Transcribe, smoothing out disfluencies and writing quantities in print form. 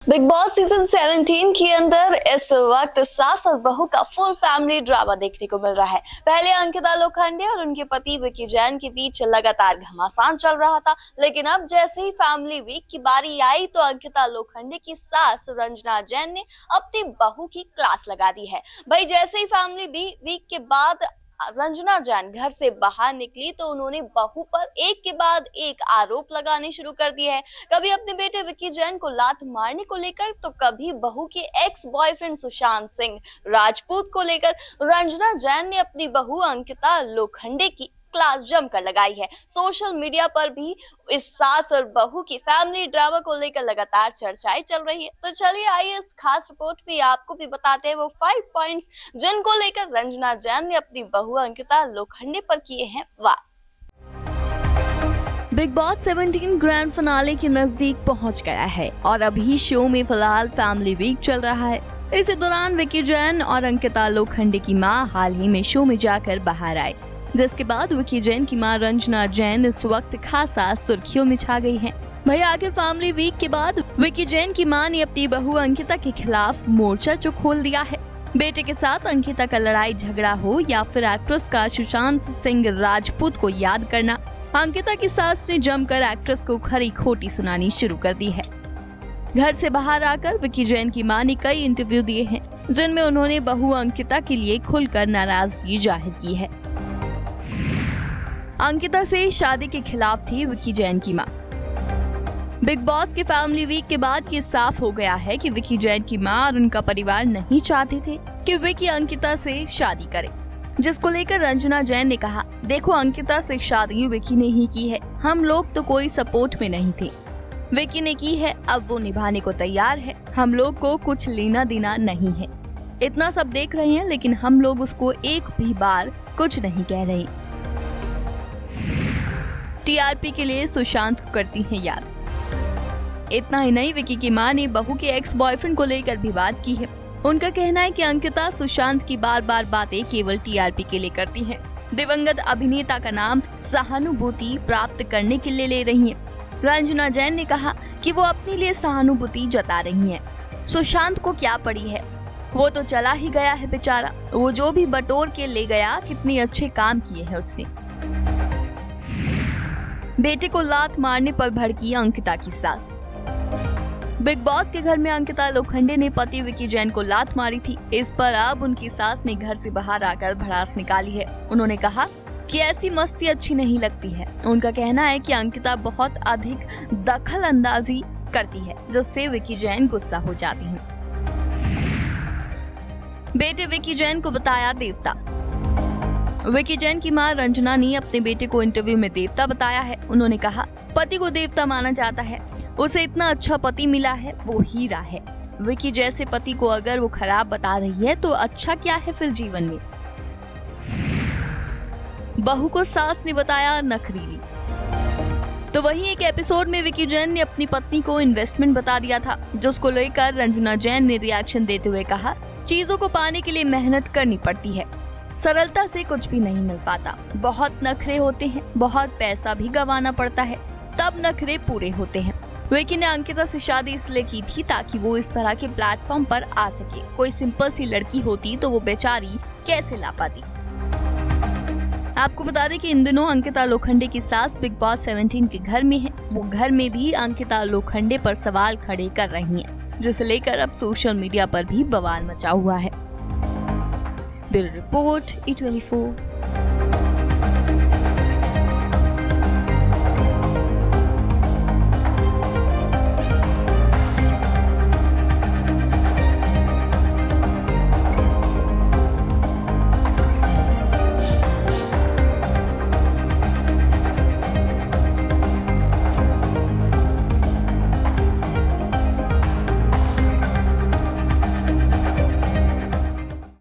Big boss season 17 के अंदर इस वक्त सास और बहू का फुल फैमिली ड्रामा देखने को मिल रहा है। पहले अंकिता लोखंडे और उनके पति विकी जैन के बीच लगातार घमासान चल रहा था, लेकिन अब जैसे ही फैमिली वीक की बारी आई तो अंकिता लोखंडे की सास रंजना जैन ने अपनी बहू की क्लास लगा दी है। भाई जैसे ही फैमिली वीक के बाद रंजना जैन घर से बाहर निकली तो उन्होंने बहू पर एक के बाद एक आरोप लगाने शुरू कर दिए हैं। कभी अपने बेटे विकी जैन को लात मारने को लेकर तो कभी बहू के एक्स बॉयफ्रेंड सुशांत सिंह राजपूत को लेकर। रंजना जैन ने अपनी बहू अंकिता लोखंडे की क्लास जमकर लगाई है। सोशल मीडिया पर भी इस सास और बहू की फैमिली ड्रामा को लेकर लगातार चर्चाएं चल रही है। तो चलिए आइए इस खास रिपोर्ट में आपको भी बताते हैं वो 5 पॉइंट्स जिनको लेकर रंजना जैन ने अपनी बहू अंकिता लोखंडे पर किए हैं वार। बिग बॉस 17 ग्रैंड फिनाले के नजदीक पहुंच गया है और अभी शो में फिलहाल फैमिली वीक चल रहा है। इसी दौरान विकी जैन और अंकिता लोखंडे की मां हाल ही में शो में जाकर बाहर आए, जिसके बाद विकी जैन की मां रंजना जैन इस वक्त खासा सुर्खियों में छा गई हैं। भाई आखिर फैमिली वीक के बाद विकी जैन की मां ने अपनी बहू अंकिता के खिलाफ मोर्चा जो खोल दिया है। बेटे के साथ अंकिता का लड़ाई झगड़ा हो या फिर एक्ट्रेस का सुशांत सिंह राजपूत को याद करना, अंकिता की सास ने जमकर एक्ट्रेस को खरी खोटी सुनानी शुरू कर दी है। घर से बाहर आकर विकी जैन की मां ने कई इंटरव्यू दिए हैं, जिनमें उन्होंने बहू अंकिता के लिए खुलकर नाराजगी जाहिर की है। अंकिता से शादी के खिलाफ थी विकी जैन की मां। बिग बॉस के फैमिली वीक के बाद ये साफ हो गया है कि विकी जैन की मां और उनका परिवार नहीं चाहते थे कि विकी अंकिता से शादी करे, जिसको लेकर रंजना जैन ने कहा, देखो अंकिता से शादी विकी ने ही की है, हम लोग तो कोई सपोर्ट में नहीं थे, विकी ने की है, अब वो निभाने को तैयार है, हम लोग को कुछ लेना देना नहीं है। इतना सब देख रहे हैं लेकिन हम लोग उसको एक भी बार कुछ नहीं कह रहे। टीआरपी के लिए सुशांत को करती हैं याद। इतना ही नहीं, विकी की मां ने बहू के एक्स बॉयफ्रेंड को लेकर भी बात की है। उनका कहना है कि अंकिता सुशांत की बार बार बातें केवल टीआरपी के लिए करती हैं। दिवंगत अभिनेता का नाम सहानुभूति प्राप्त करने के लिए ले रही हैं। रंजना जैन ने कहा कि वो अपने लिए सहानुभूति जता रही हैं। सुशांत को क्या पड़ी है, वो तो चला ही गया है बेचारा, वो जो भी बटोर के ले गया, कितने अच्छे काम किए हैं उसने। बेटे को लात मारने पर भड़की अंकिता की सास। बिग बॉस के घर में अंकिता लोखंडे ने पति विकी जैन को लात मारी थी। इस पर अब उनकी सास ने घर से बाहर आकर भड़ास निकाली है। उन्होंने कहा कि ऐसी मस्ती अच्छी नहीं लगती है। उनका कहना है कि अंकिता बहुत अधिक दखल अंदाजी करती है, जिससे विकी जैन गुस्सा हो जाती हैं। बेटे विकी जैन को बताया देवता। विकी जैन की मां रंजना ने अपने बेटे को इंटरव्यू में देवता बताया है। उन्होंने कहा, पति को देवता माना जाता है, उसे इतना अच्छा पति मिला है, वो हीरा है। विकी जैसे पति को अगर वो खराब बता रही है तो अच्छा क्या है फिर जीवन में। बहू को सास ने बताया नखरीली। तो वहीं एक एपिसोड में विकी जैन ने अपनी पत्नी को इन्वेस्टमेंट बता दिया था, जिसको लेकर रंजना जैन ने रिएक्शन देते हुए कहा, चीजों को पाने के लिए मेहनत करनी पड़ती है, सरलता से कुछ भी नहीं मिल पाता, बहुत नखरे होते हैं, बहुत पैसा भी गंवाना पड़ता है, तब नखरे पूरे होते हैं। विकी ने अंकिता से शादी इसलिए की थी ताकि वो इस तरह के प्लेटफॉर्म पर आ सके। कोई सिंपल सी लड़की होती तो वो बेचारी कैसे ला पाती। आपको बता दें कि इन दिनों अंकिता लोखंडे की सास बिग बॉस 17 के घर में है। वो घर में भी अंकिता लोखंडे पर सवाल खड़े कर रही हैं, जिसे लेकर अब सोशल मीडिया पर भी बवाल मचा हुआ है। Bureau report E24।